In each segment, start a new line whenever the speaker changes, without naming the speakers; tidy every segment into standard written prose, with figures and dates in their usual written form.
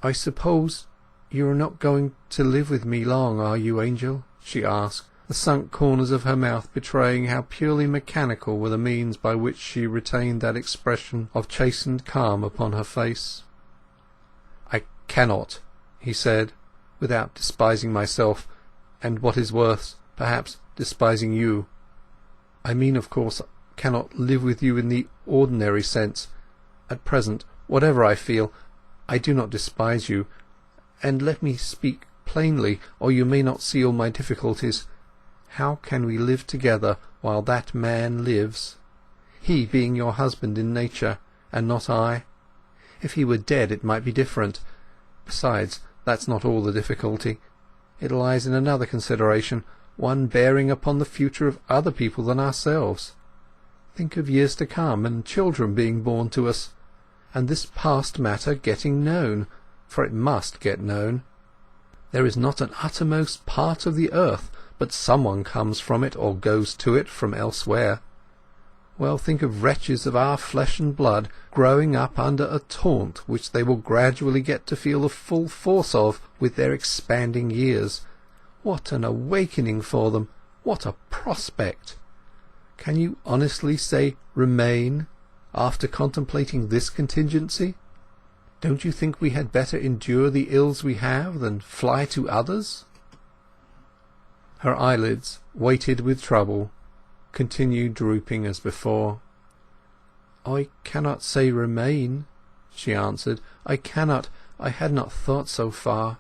"I suppose you are not going to live with me long, are you, Angel?" she asked, the sunk corners of her mouth betraying how purely mechanical were the means by which she retained that expression of chastened calm upon her face. "I cannot," he said, "without despising myself, and what is worse, perhaps despising you. I mean, of course, cannot live with you in the ordinary sense. At present, whatever I feel, I do not despise you. And let me speak plainly, or you may not see all my difficulties. How can we live together while that man lives? He being your husband in nature, and not I. If he were dead it might be different. Besides, that's not all the difficulty. It lies in another consideration, one bearing upon the future of other people than ourselves. Think of years to come, and children being born to us, and this past matter getting known, for it must get known. There is not an uttermost part of the earth but someone comes from it or goes to it from elsewhere. Well, think of wretches of our flesh and blood growing up under a taunt which they will gradually get to feel the full force of with their expanding years. What an awakening for them! What a prospect! Can you honestly say remain after contemplating this contingency? Don't you think we had better endure the ills we have than fly to others?" Her eyelids, weighted with trouble, continued drooping as before. "I cannot say remain," she answered. "I cannot. I had not thought so far."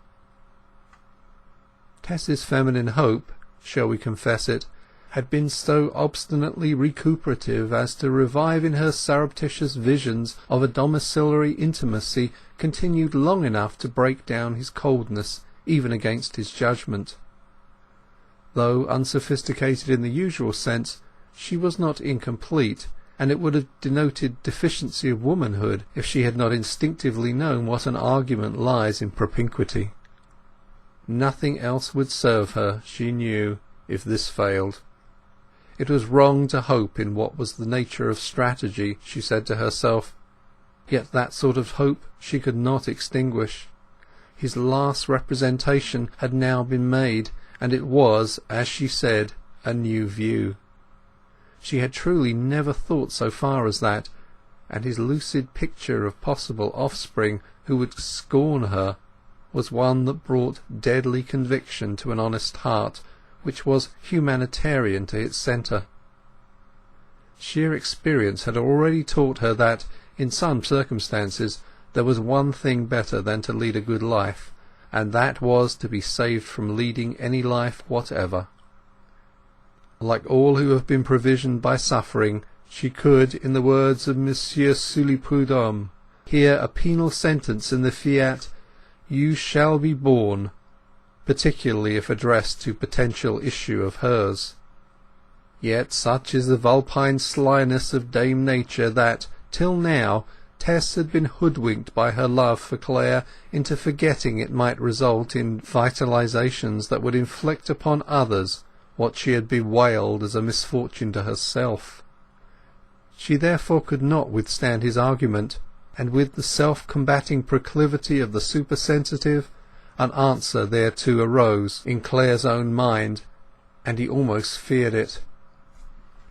Tess's feminine hope, shall we confess it, had been so obstinately recuperative as to revive in her surreptitious visions of a domiciliary intimacy continued long enough to break down his coldness even against his judgment. Though unsophisticated in the usual sense, she was not incomplete, and it would have denoted deficiency of womanhood if she had not instinctively known what an argument lies in propinquity. Nothing else would serve her, she knew, if this failed. It was wrong to hope in what was the nature of strategy, she said to herself, yet that sort of hope she could not extinguish. His last representation had now been made, and it was, as she said, a new view. She had truly never thought so far as that, and his lucid picture of possible offspring who would scorn her was one that brought deadly conviction to an honest heart which was humanitarian to its centre. Sheer experience had already taught her that, in some circumstances, there was one thing better than to lead a good life, and that was to be saved from leading any life whatever. Like all who have been provisioned by suffering, she could, in the words of Monsieur Sully Prudhomme, hear a penal sentence in the fiat, "You shall be born," particularly if addressed to potential issue of hers. Yet such is the vulpine slyness of Dame Nature that, till now, Tess had been hoodwinked by her love for Clare into forgetting it might result in vitalizations that would inflict upon others what she had bewailed as a misfortune to herself. She therefore could not withstand his argument, and with the self-combating proclivity of the supersensitive, an answer thereto arose in Clare's own mind, and he almost feared it.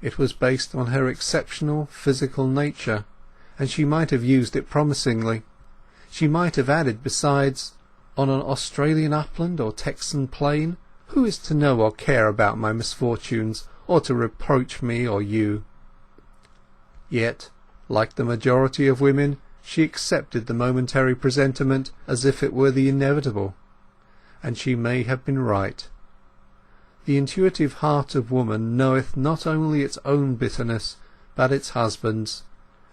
It was based on her exceptional physical nature, and she might have used it promisingly. She might have added besides, "On an Australian upland or Texan plain, who is to know or care about my misfortunes, or to reproach me or you?" Yet, like the majority of women, she accepted the momentary presentiment as if it were the inevitable, and she may have been right. The intuitive heart of woman knoweth not only its own bitterness, but its husband's,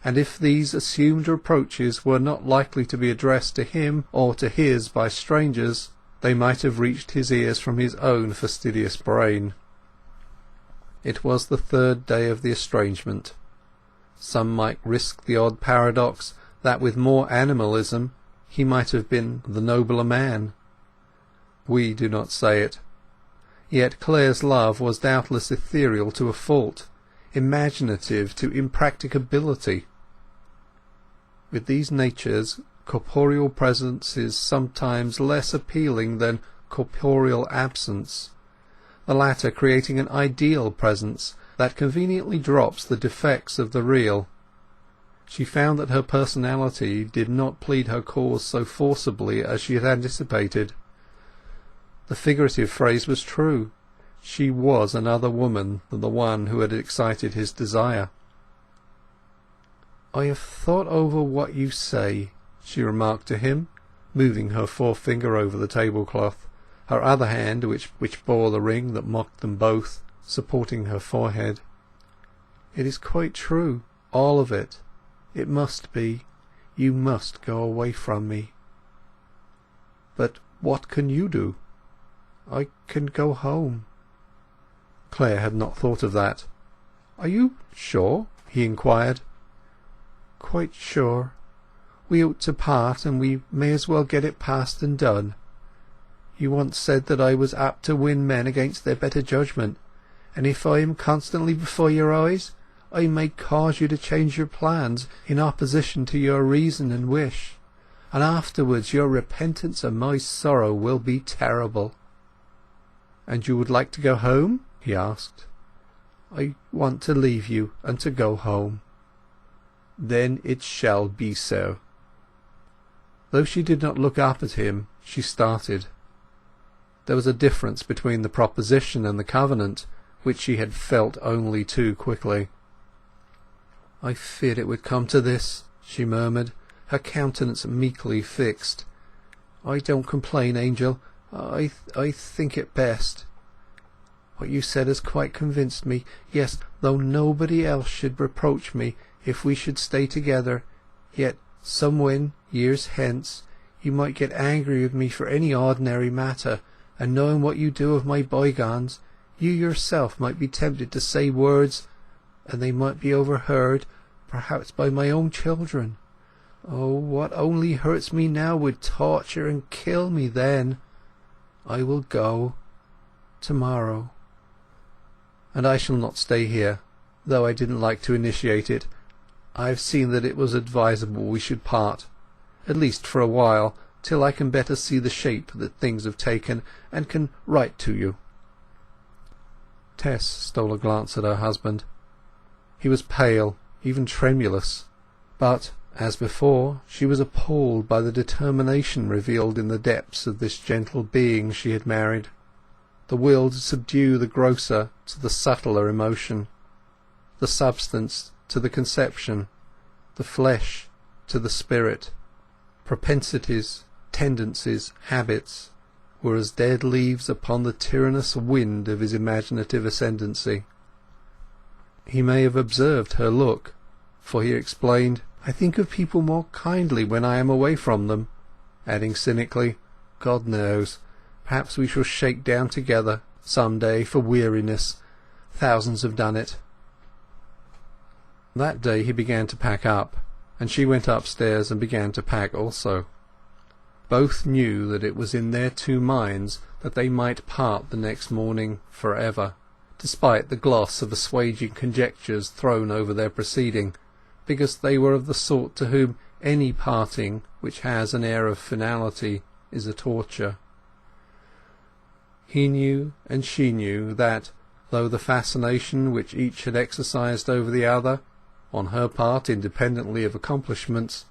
and if these assumed reproaches were not likely to be addressed to him or to his by strangers, they might have reached his ears from his own fastidious brain. It was the third day of the estrangement. Some might risk the odd paradox that with more animalism he might have been the nobler man. We do not say it. Yet Clare's love was doubtless ethereal to a fault, imaginative to impracticability. With these natures corporeal presence is sometimes less appealing than corporeal absence, the latter creating an ideal presence that conveniently drops the defects of the real. She found that her personality did not plead her cause so forcibly as she had anticipated. The figurative phrase was true. She was another woman than the one who had excited his desire. "I have thought over what you say," she remarked to him, moving her forefinger over the tablecloth, her other hand, which bore the ring that mocked them both, supporting her forehead. "It is quite true, all of it. It must be. You must go away from me." "But what can you do?" "I can go home." Clare had not thought of that. "Are you sure?" he inquired. "Quite sure. We ought to part, and we may as well get it past and done. You once said that I was apt to win men against their better judgment, and if I am constantly before your eyes, I may cause you to change your plans in opposition to your reason and wish, and afterwards your repentance and my sorrow will be terrible." "And you would like to go home?" he asked. "I want to leave you and to go home." "Then it shall be so." Though she did not look up at him, she started. There was a difference between the proposition and the covenant, which she had felt only too quickly. "I feared it would come to this," she murmured, her countenance meekly fixed. "I don't complain, Angel. I think it best. What you said has quite convinced me. Yes, though nobody else should reproach me if we should stay together, yet somewhen, years hence, you might get angry with me for any ordinary matter, and knowing what you do of my bygones, you yourself might be tempted to say words, and they might be overheard, perhaps by my own children. Oh, what only hurts me now would torture and kill me then. I will go tomorrow. And I shall not stay here, though I didn't like to initiate it. I have seen that it was advisable we should part, at least for a while, till I can better see the shape that things have taken, and can write to you." Tess stole a glance at her husband. He was pale, even tremulous, but, as before, she was appalled by the determination revealed in the depths of this gentle being she had married, the will to subdue the grosser to the subtler emotion, the substance to the conception, the flesh to the spirit. Propensities, tendencies, habits were as dead leaves upon the tyrannous wind of his imaginative ascendancy. He may have observed her look, for he explained, "I think of people more kindly when I am away from them," adding cynically, "God knows, perhaps we shall shake down together some day for weariness. Thousands have done it." That day he began to pack up, and she went upstairs and began to pack also. Both knew that it was in their two minds that they might part the next morning for ever, despite the gloss of assuaging conjectures thrown over their proceeding, because they were of the sort to whom any parting which has an air of finality is a torture. He knew and she knew that, though the fascination which each had exercised over the other, on her part independently of accomplishments,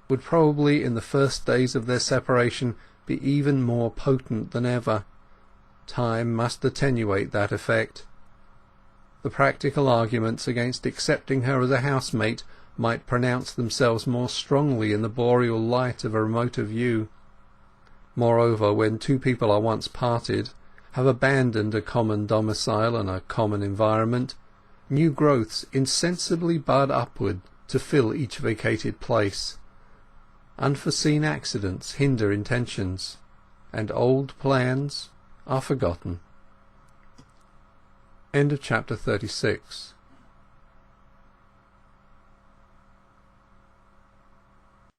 would probably in the first days of their separation be even more potent than ever, time must attenuate that effect. The practical arguments against accepting her as a housemate might pronounce themselves more strongly in the boreal light of a remoter view. Moreover, when two people are once parted, have abandoned a common domicile and a common environment, new growths insensibly bud upward to fill each vacated place. Unforeseen accidents hinder intentions, and old plans are forgotten. End of chapter 36.